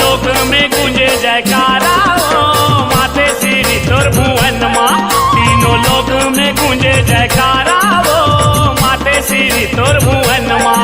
लोक में गूंजे जयकारा हो माथे श्री तोर भुवन माँ। तीनों लोक में गूंजे जयकारा हो माथे श्री तोर भुवन माँ।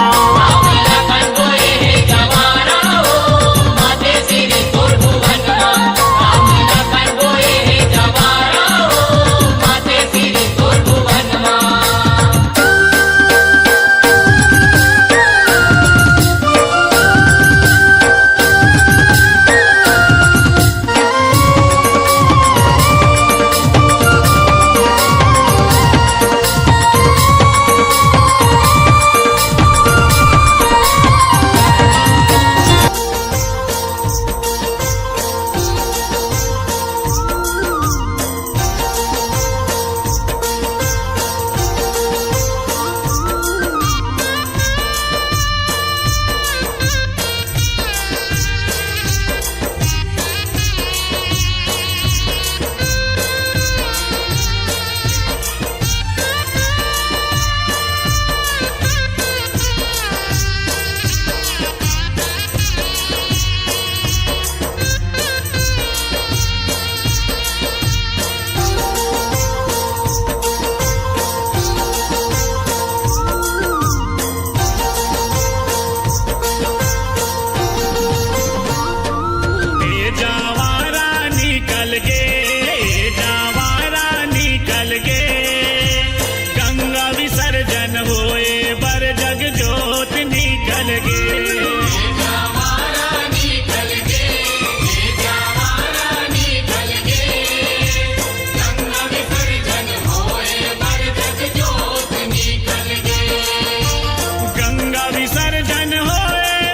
गंगा विसर्जन होए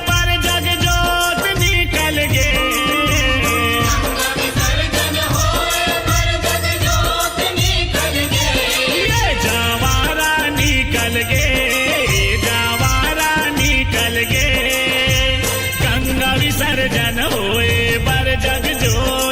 बर जग जोत निकल गे। गंगा विसर्जन होए बर जग जोत निकल गे। गंगा विसर्जन होए बर जग जोत